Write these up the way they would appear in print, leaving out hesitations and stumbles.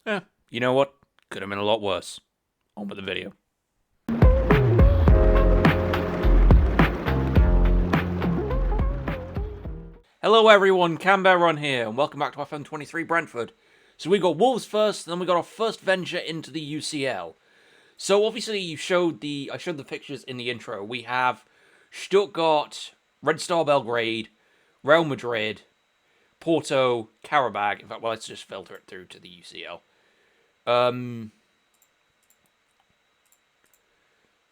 You know what? Could have been a lot worse. On with the video. Hello everyone, Canberra Run here, and welcome back to FM23 Brentford. So we got Wolves first, and then we got our first venture into the UCL. So obviously I showed the pictures in the intro. We have Stuttgart, Red Star Belgrade, Real Madrid, Porto, Karabag. In fact, well, let's just filter it through to the UCL.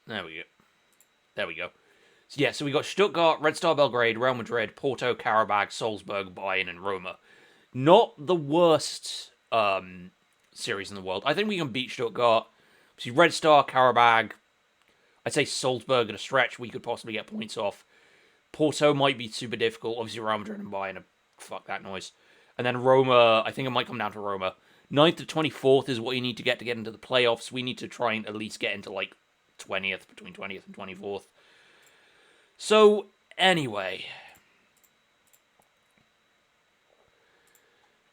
There we go. So we got Stuttgart, Red Star Belgrade, Real Madrid, Porto, Karabag, Salzburg, Bayern, and Roma. Not the worst series in the world. I think we can beat Stuttgart. See, Red Star, Karabag. I'd say Salzburg at a stretch we could possibly get points off. Porto might be super difficult. Obviously, Real Madrid and Bayern. Fuck that noise. And then Roma, I think it might come down to Roma. 9th to 24th is what you need to get into the playoffs. We need to try and at least get into like 20th, between 20th and 24th. So, anyway.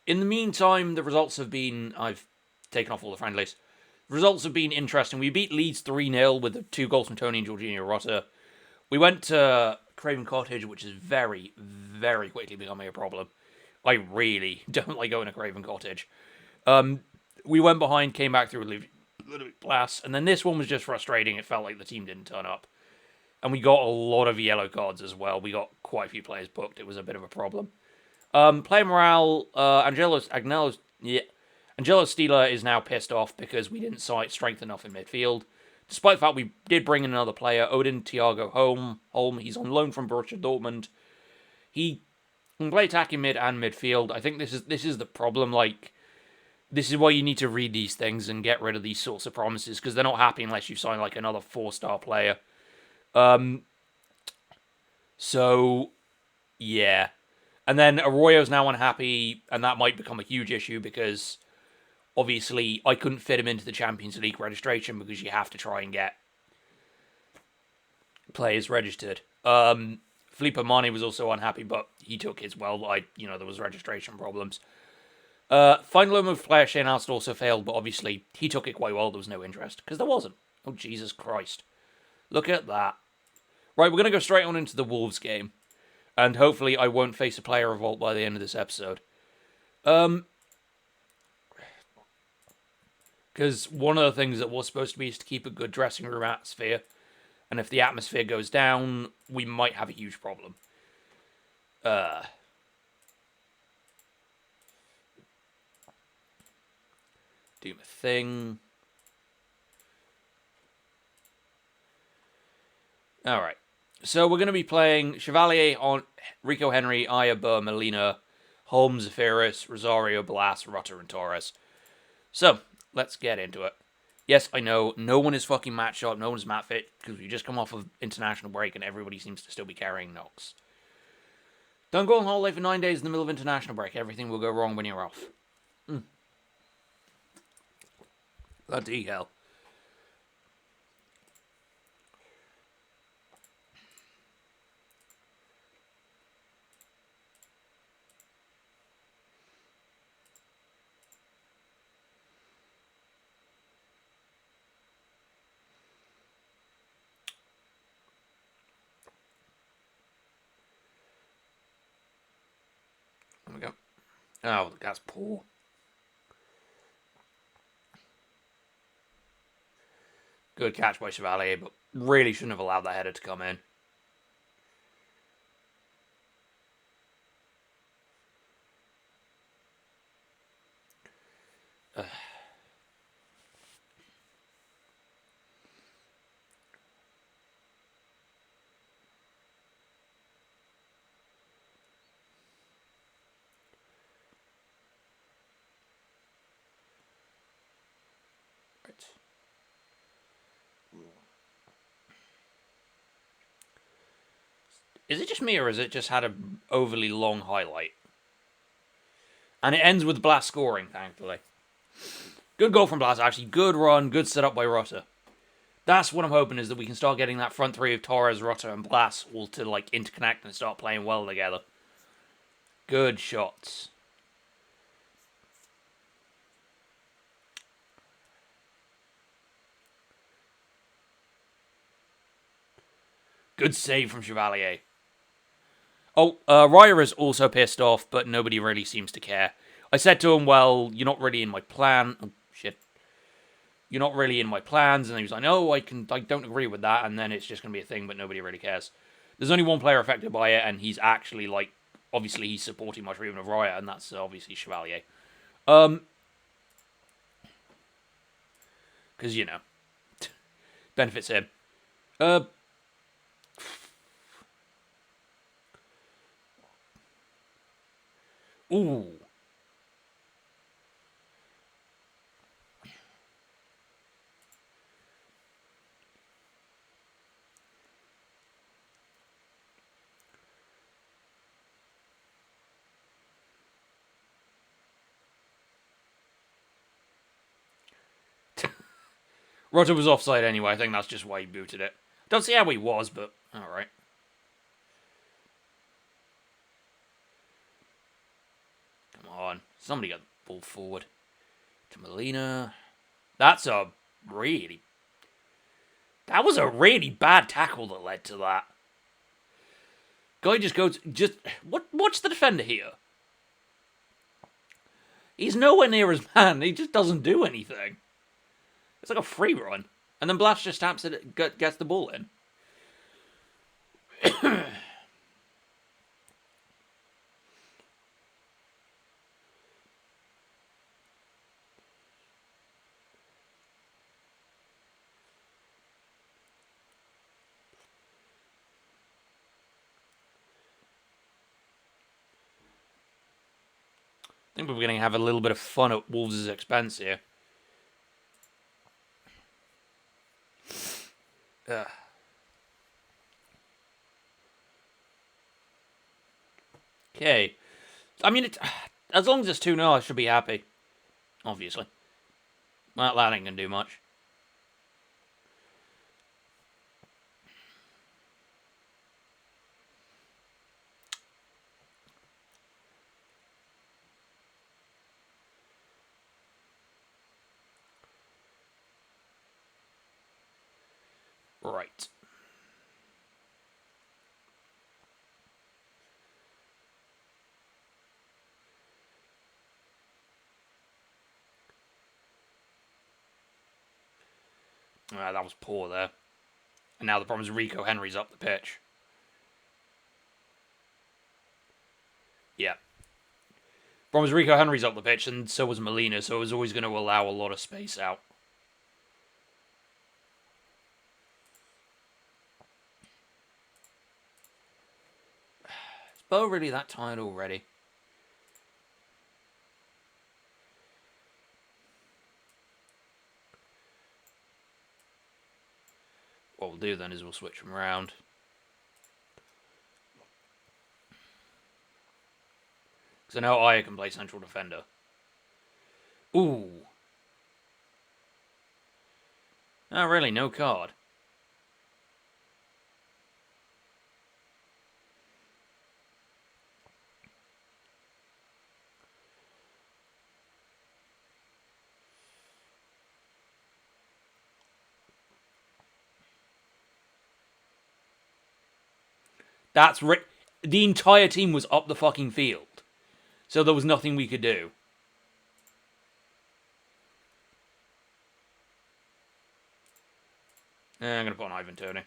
In the meantime, the results have been... I've taken off all the friendlies. The results have been interesting. We beat Leeds 3-0 with 2 goals from Tony and Jorginho Rota. We went to Craven Cottage, which is very, very quickly becoming a problem. I really don't like going to Craven Cottage. We went behind, came back through a little bit blast, and then this one was just frustrating. It felt like the team didn't turn up. And we got a lot of yellow cards as well. We got quite a few players booked. It was a bit of a problem. Player morale, Angelo Stieler is now pissed off because we didn't cite strength enough in midfield. Despite the fact we did bring in another player, Odin Thiago Holm. He's on loan from Borussia Dortmund. He can play attacking mid and midfield. I think this is the problem. Like, this is why you need to read these things and get rid of these sorts of promises, because they're not happy unless you sign like another 4-star player. So, yeah. And then Arroyo's now unhappy, and that might become a huge issue because, obviously, I couldn't fit him into the Champions League registration because you have to try and get players registered. Felipe Mane was also unhappy, but he took his well. There was registration problems. Final loan move player Shane Alston also failed, but obviously he took it quite well. There was no interest, because there wasn't. Oh, Jesus Christ. Look at that. Right, we're going to go straight on into the Wolves game. And hopefully I won't face a player revolt by the end of this episode. Because one of the things that was supposed to be is to keep a good dressing room atmosphere. And if the atmosphere goes down, we might have a huge problem. Do my thing. Alright. So we're going to be playing Chevalier on Rico Henry, Aya, Burr, Molina, Holmes, Zafiris, Rosario, Blas, Rutter, and Torres. So, let's get into it. Yes, I know, no one is fucking match sharp, no one is mat fit, because we just come off of international break and everybody seems to still be carrying knocks. Don't go on holiday for 9 days in the middle of international break. Everything will go wrong when you're off. Bloody hell. There we go. Oh, that's poor. Good catch by Chevalier, but really shouldn't have allowed that header to come in. Right. Is it just me, or has it just had an overly long highlight? And it ends with Blas scoring, thankfully. Good goal from Blas, actually. Good run, good setup by Rutter. That's what I'm hoping, is that we can start getting that front three of Torres, Rutter, and Blas all to interconnect and start playing well together. Good shots. Good save from Chevalier. Oh, Raya is also pissed off, but nobody really seems to care. I said to him, well, you're not really in my plan. Oh, shit. You're not really in my plans. And he was like, no, I don't agree with that. And then it's just going to be a thing, but nobody really cares. There's only one player affected by it, and he's actually, like, obviously he's supporting my treatment of Raya, and that's obviously Chevalier. Because, you know, benefits him. Ooh. Roger was offside anyway. I think that's just why he booted it. Don't see how he was, but alright. Come on. Somebody got the ball forward. To Molina. That was a really bad tackle that led to that. Guy just goes... Watch the defender here. He's nowhere near his man. He just doesn't do anything. It's like a free run. And then Blast just taps it, gets the ball in. I think we're going to have a little bit of fun at Wolves' expense here. Okay. I mean, as long as it's 2-0, I should be happy. Obviously. Well, that ain't going to do much. Right. That was poor there. And now the problem is Rico Henry's up the pitch. Yeah. Problem is Rico Henry's up the pitch, and so was Molina, so it was always going to allow a lot of space out. Is Bo really that tired already? What we'll do then is we'll switch him around. Because I know Aya can play central defender. Ooh. Oh, really? No card? The entire team was up the fucking field. So there was nothing we could do. I'm going to put on Ivan Toney.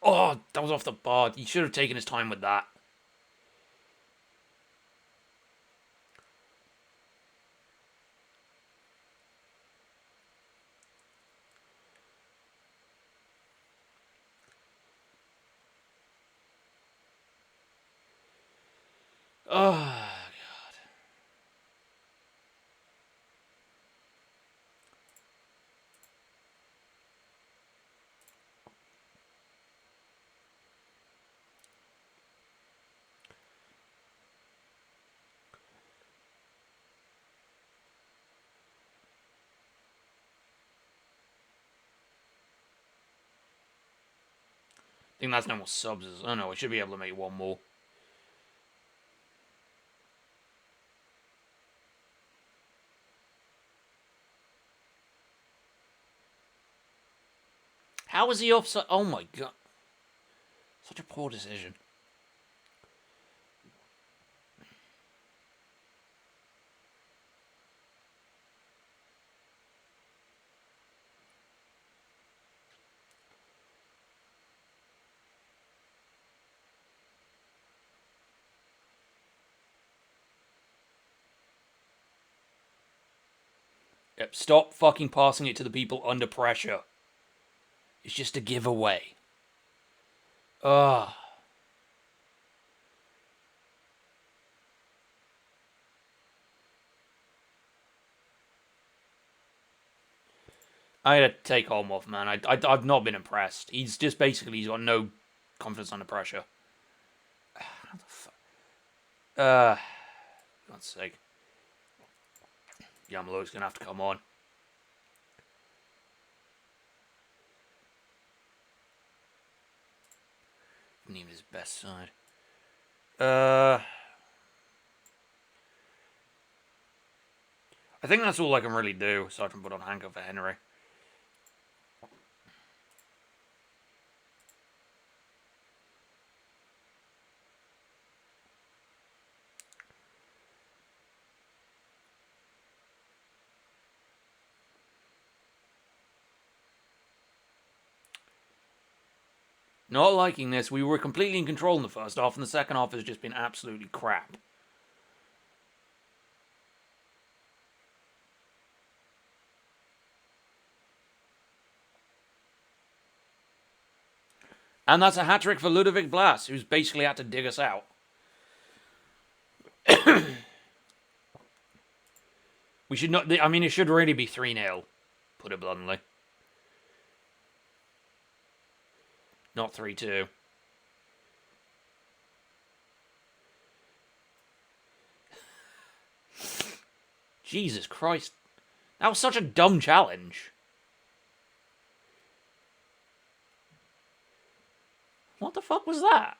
Oh, that was off the bar. He should have taken his time with that. Oh, God. think that's no more subs. Oh no, I should be able to make one more. How was he offside? Oh my god. Such a poor decision. Yep, stop fucking passing it to the people under pressure. It's just a giveaway. Ugh. I had to take Holm off, man. I've not been impressed. He's just basically, he's got no confidence under pressure. How the fuck? God's sake. Yamalo's gonna have to come on. Need his best side. I think that's all I can really do, aside from put on Hanko for Henry. Not liking this. We were completely in control in the first half, and the second half has just been absolutely crap. And that's a hat-trick for Ludovic Blas, who's basically had to dig us out. We should not... I mean, it should really be 3-0, put it bluntly. Not 3-2. Jesus Christ. That was such a dumb challenge. What the fuck was that?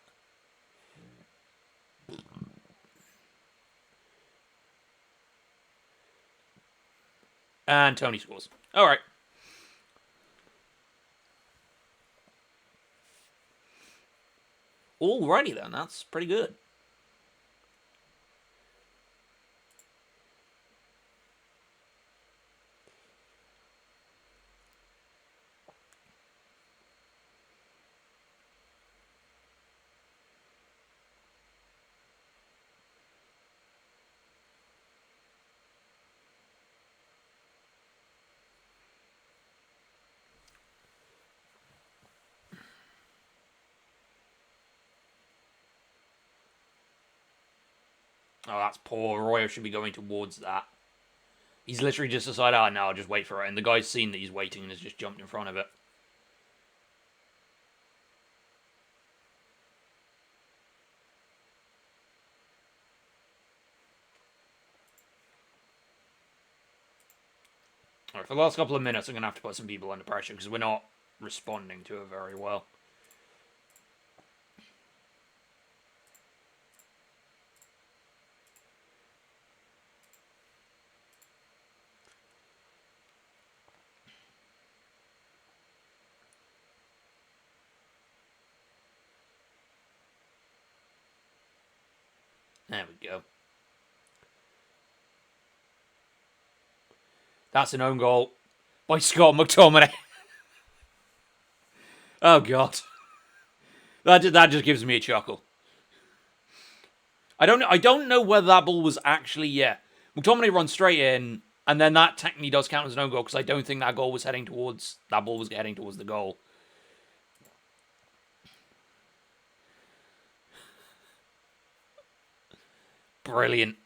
And Tony scores. Alright. Alrighty then, that's pretty good. Oh, that's poor. Royo should be going towards that. He's literally just decided, no, I'll just wait for it. And the guy's seen that he's waiting and has just jumped in front of it. Alright, for the last couple of minutes, I'm going to have to put some people under pressure because we're not responding to it very well. There we go. That's an own goal by Scott McTominay. Oh, God. That just gives me a chuckle. I don't know whether that ball was actually, McTominay runs straight in, and then that technically does count as an own goal, because I don't think that ball was heading towards the goal. Brilliant.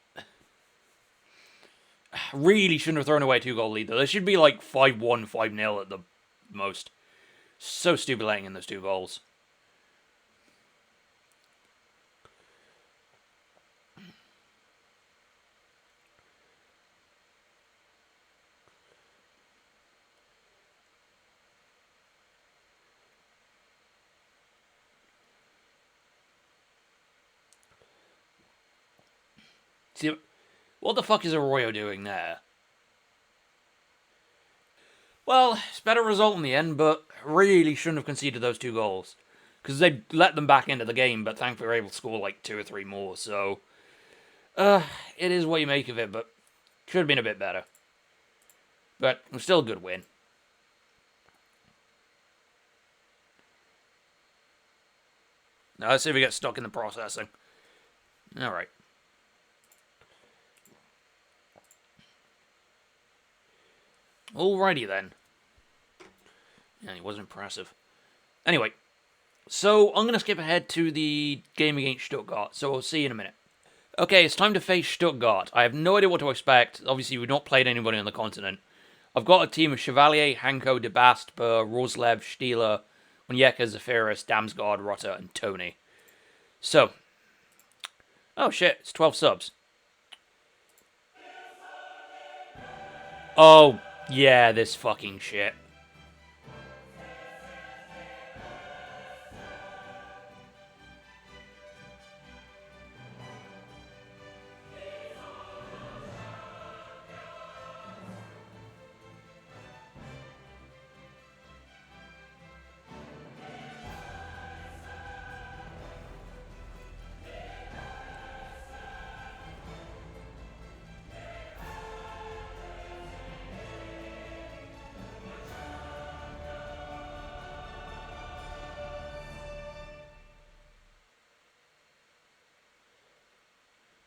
Really shouldn't have thrown away a 2-goal lead, though. There should be like 5-1, 5-0 at the most. So stupid letting in those 2 goals. See, what the fuck is Arroyo doing there? Well, it's a better result in the end, but really shouldn't have conceded those 2 goals. Because they let them back into the game, but thankfully were able to score like 2 or 3 more, so... it is what you make of it, but should have been a bit better. But it was still a good win. Now let's see if we get stuck in the processing. Alright. Alrighty then. Yeah, he wasn't impressive. Anyway, so I'm going to skip ahead to the game against Stuttgart, so we'll see you in a minute. Okay, it's time to face Stuttgart. I have no idea what to expect. Obviously, we've not played anybody on the continent. I've got a team of Chevalier, Hanko, De Bast, Burr, Roslev, Stieler, Onyeka, Zafiris, Damsgaard, Rotter, and Tony. So, oh shit, it's 12 subs. Oh, yeah, this fucking shit.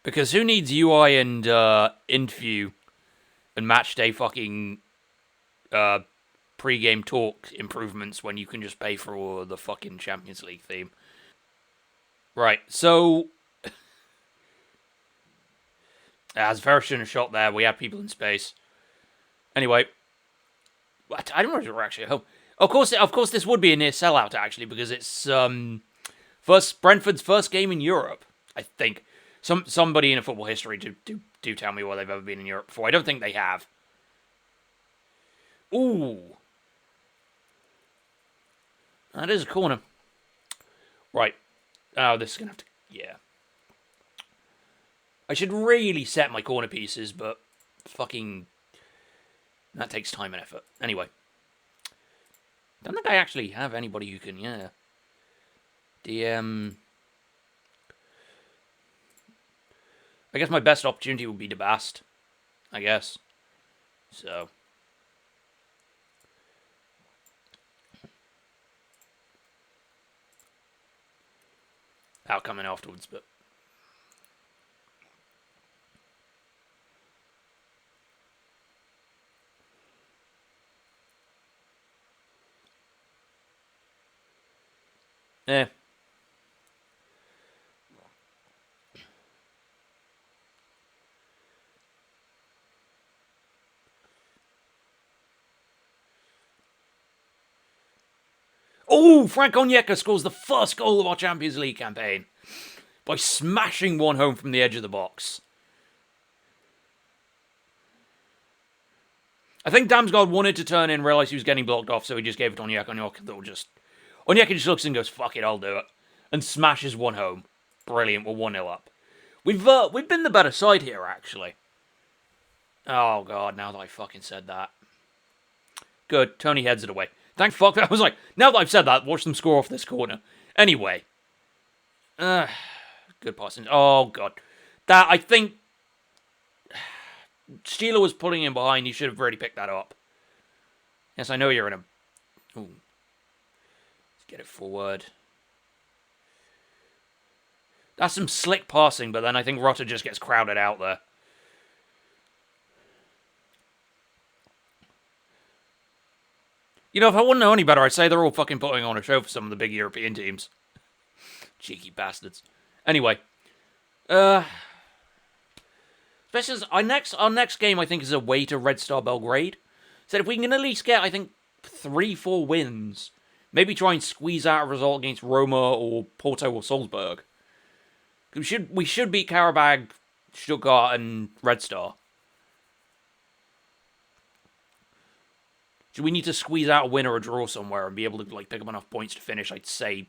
Because who needs UI and interview and match day fucking pre-game talk improvements when you can just pay for the fucking Champions League theme? Right, so as version of shot there, we had people in space. Anyway, I don't know if we're actually at home. Of course, this would be a near sellout actually because it's Brentford's first game in Europe. I think somebody in a football history do tell me whether they've ever been in Europe before. I don't think they have. Ooh, that is a corner. Right. Oh, this is gonna have to. Yeah. I should really set my corner pieces, but fucking that takes time and effort. Anyway, don't think I actually have anybody who can. Yeah. I guess my best opportunity would be De Bast. I guess. So. Out coming afterwards, but. Eh. Oh, Frank Onyeka scores the first goal of our Champions League campaign by smashing one home from the edge of the box. I think Damsgaard wanted to turn in, realised he was getting blocked off, so he just gave it to Onyeka. Onyeka just looks and goes, fuck it, I'll do it. And smashes one home. Brilliant, we're 1-0 up. We've been the better side here, actually. Oh, God, now that I fucking said that. Good, Tony heads it away. Thank fuck. I was like, now that I've said that, watch them score off this corner. Anyway. Good passing. Oh, God. That, I think... Stieler was pulling in behind. He should have already picked that up. Yes, I know you're in a... Ooh. Let's get it forward. That's some slick passing, but then I think Rotter just gets crowded out there. You know, if I wouldn't know any better, I'd say they're all fucking putting on a show for some of the big European teams. Cheeky bastards. Anyway. Especially as our next game, I think, is away to Red Star Belgrade. So if we can at least get, I think, 3-4 wins, maybe try and squeeze out a result against Roma or Porto or Salzburg. We should beat Karabag, Stuttgart, and Red Star. So we need to squeeze out a win or a draw somewhere and be able to pick up enough points to finish, I'd say,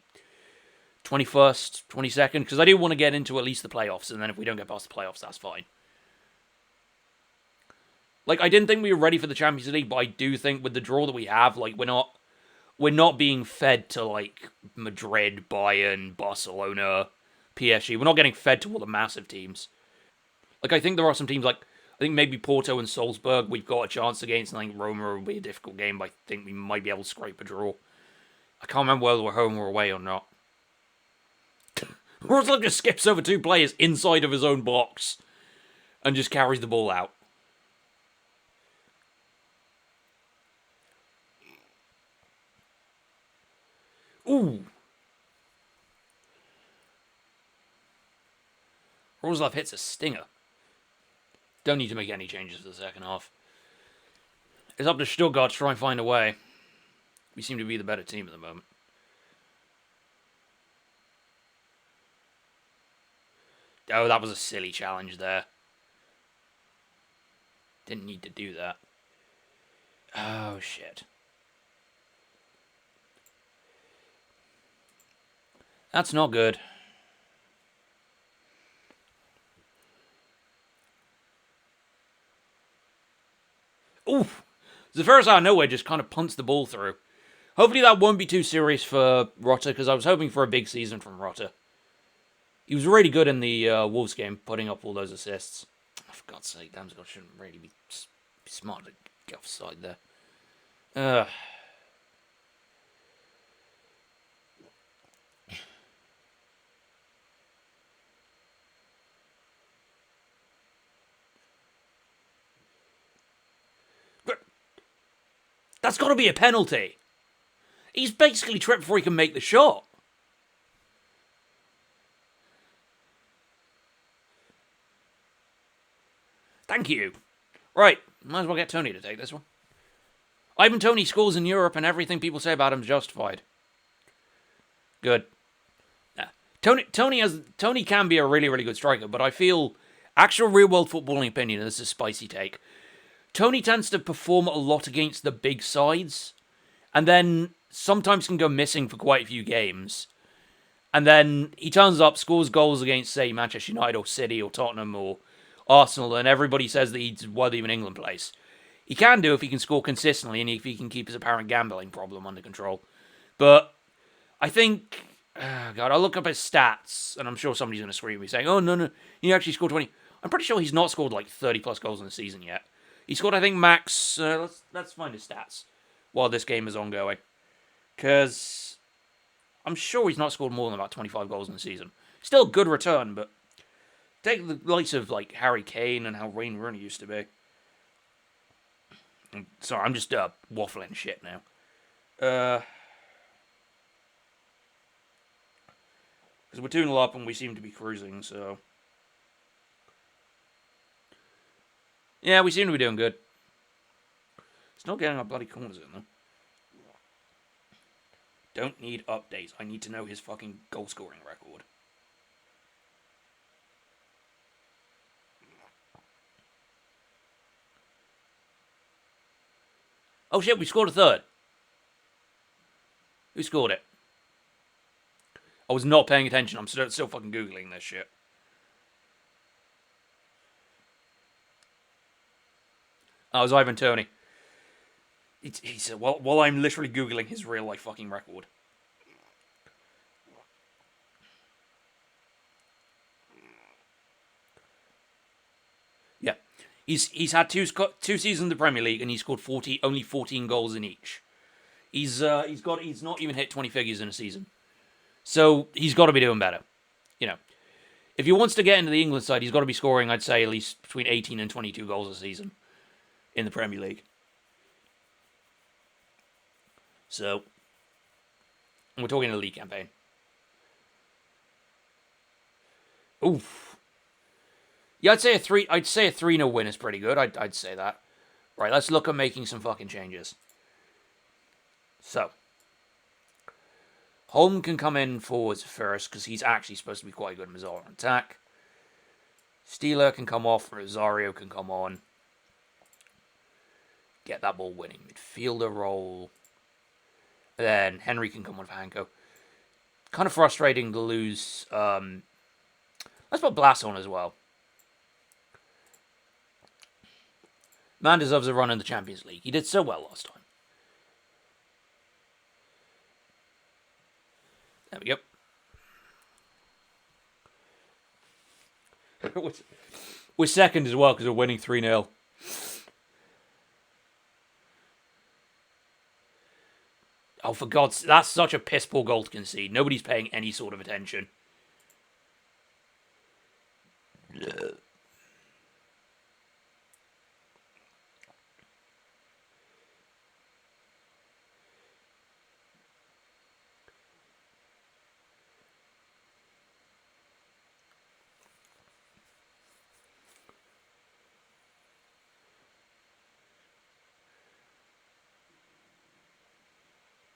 21st, 22nd, because I do want to get into at least the playoffs, and then if we don't get past the playoffs, that's fine. Like, I didn't think we were ready for the Champions League, but I do think with the draw that we have, like, we're not being fed to, like, Madrid, Bayern, Barcelona, PSG. We're not getting fed to all the massive teams. Like, I think there are some teams, like, I think maybe Porto and Salzburg we've got a chance against, and I think Roma will be a difficult game, but I think we might be able to scrape a draw. I can't remember whether we're home or away or not. Roslow just skips over 2 players inside of his own box and just carries the ball out. Ooh. Roslav hits a stinger. Don't need to make any changes for the second half. It's up to Stuttgart to try and find a way. We seem to be the better team at the moment. Oh, that was a silly challenge there. Didn't need to do that. Oh, shit. That's not good. Oof. The first out of nowhere just kind of punts the ball through. Hopefully that won't be too serious for Rotter, because I was hoping for a big season from Rotter. He was really good in the Wolves game, putting up all those assists. Oh, for God's sake, Damsgaard shouldn't really be smart to get offside there. That's got to be a penalty. He's basically tripped before he can make the shot. Thank you. Right, might as well get Tony to take this one. Ivan Toney scores in Europe, and everything people say about him is justified. Good. Yeah. Tony can be a really, really good striker, but I feel actual real world footballing opinion, and this is a spicy take. Tony tends to perform a lot against the big sides, and then sometimes can go missing for quite a few games. And then he turns up, scores goals against, say, Manchester United or City or Tottenham or Arsenal, and everybody says that he's worthy of an England place. He can do if he can score consistently and if he can keep his apparent gambling problem under control. But I think, God, I'll look up his stats, and I'm sure somebody's going to scream at me saying, oh, no, he actually scored 20. I'm pretty sure he's not scored like 30 plus goals in the season yet. He scored, I think, max, let's find his stats while this game is ongoing. Because I'm sure he's not scored more than about 25 goals in the season. Still a good return, but take the likes of like Harry Kane and how Wayne Rooney used to be. Sorry, I'm just waffling shit now. Because we're 2-0 up and we seem to be cruising, so. Yeah, we seem to be doing good. It's not getting our bloody corners in, though. Don't need updates. I need to know his fucking goal scoring record. Oh shit, we scored a third. Who scored it? I was not paying attention. I'm still fucking Googling this shit. Oh, it was Ivan Toney. He said, while I'm literally Googling his real life fucking record. Yeah. He's had two seasons in the Premier League and he scored only 14 goals in each. He's not even hit 20 figures in a season. So he's got to be doing better. You know, if he wants to get into the England side, he's got to be scoring, I'd say, at least between 18 and 22 goals a season in the Premier League. So, we're talking a league campaign. Oof. Yeah, I'd say a 3-0 win is pretty good. I'd say that. Right, let's look at making some fucking changes. So, Holm can come in forwards first because he's actually supposed to be quite good in Mazzara on attack. Steeler can come off, Rosario can come on. Get that ball winning midfielder role. Then Henry can come on for Hanko. Kind of frustrating to lose. Let's put Blas on as well. Man deserves a run in the Champions League. He did so well last time. There we go. We're second as well because we're winning 3-0. Oh, for God's sake, that's such a piss poor goal to concede. Nobody's paying any sort of attention.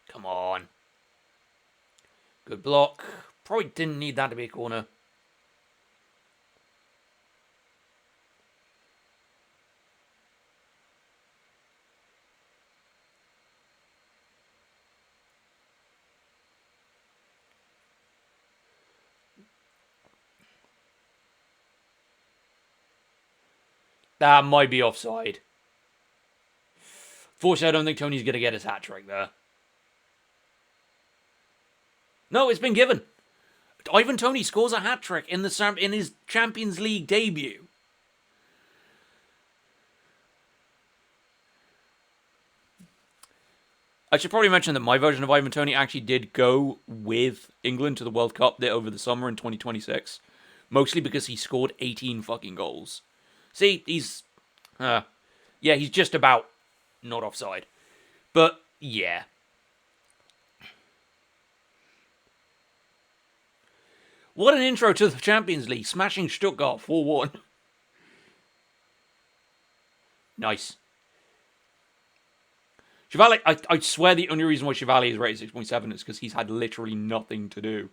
Come on. Good block. Probably didn't need that to be a corner. That might be offside. Fortunately, I don't think Tony's going to get his hat-trick there. No, it's been given. Ivan Toney scores a hat-trick in his Champions League debut. I should probably mention that my version of Ivan Toney actually did go with England to the World Cup there over the summer in 2026. Mostly because he scored 18 fucking goals. See, he's just about not offside. But, yeah. What an intro to the Champions League, smashing Stuttgart 4-1. Nice. Chevalier, I swear the only reason why Chevalier is rated 6.7 is because he's had literally nothing to do.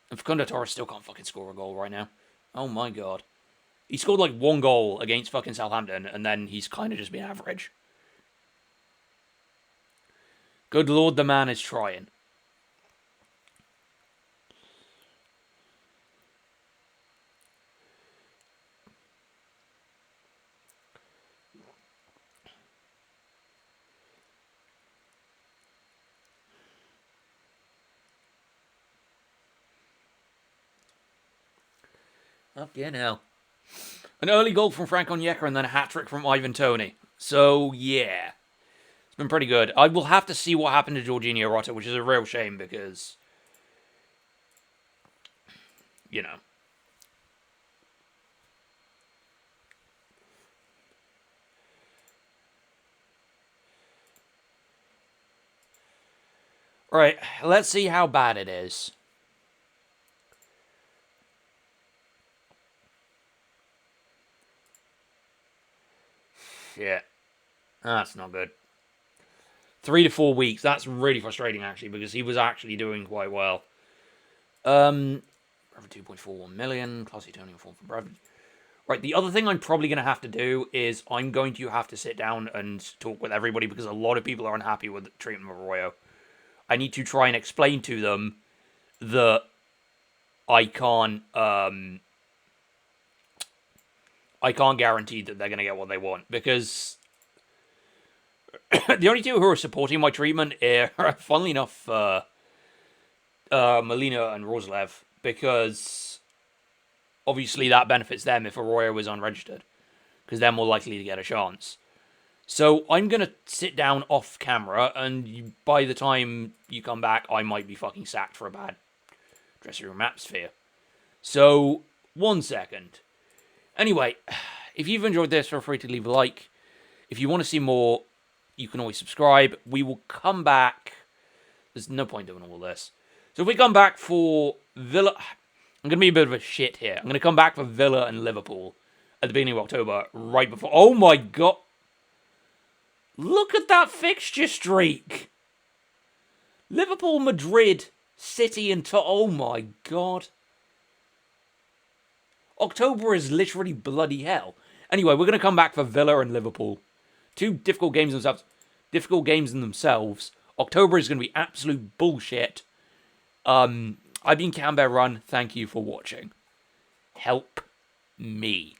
And Facundo Torres still can't fucking score a goal right now. Oh my god. He scored like one goal against fucking Southampton, and then he's kind of just been average. Good lord, the man is trying. Fucking hell. An early goal from Frank Onyeka and then a hat-trick from Ivan Toney. So, yeah. It's been pretty good. I will have to see what happened to Jorginho Rota, which is a real shame because, you know. Right, let's see how bad it is. Shit. That's not good. 3 to 4 weeks. That's really frustrating, actually, because he was actually doing quite well. Brentford 2.41 million. Classy Tony form for Brentford. Right, the other thing I'm probably going to have to do is I'm going to have to sit down and talk with everybody because a lot of people are unhappy with the treatment of Arroyo. I need to try and explain to them that I can't guarantee that they're going to get what they want, because the only two who are supporting my treatment are, funnily enough, Molina and Roslev, because obviously that benefits them if Arroyo is unregistered, because they're more likely to get a chance. So I'm going to sit down off camera, and by the time you come back, I might be fucking sacked for a bad dressing room atmosphere. So, 1 second. Anyway, if you've enjoyed this, feel free to leave a like. If you want to see more, you can always subscribe. We will come back. There's no point doing all this. So if we come back for Villa... I'm going to be a bit of a shit here. I'm going to come back for Villa and Liverpool at the beginning of October, right before... Oh my god! Look at that fixture streak! Liverpool, Madrid, City, and... Oh my god. October is literally bloody hell. Anyway, we're going to come back for Villa and Liverpool. Two difficult games themselves. October is going to be absolute bullshit. I've been Cambear Run. Thank you for watching. Help me.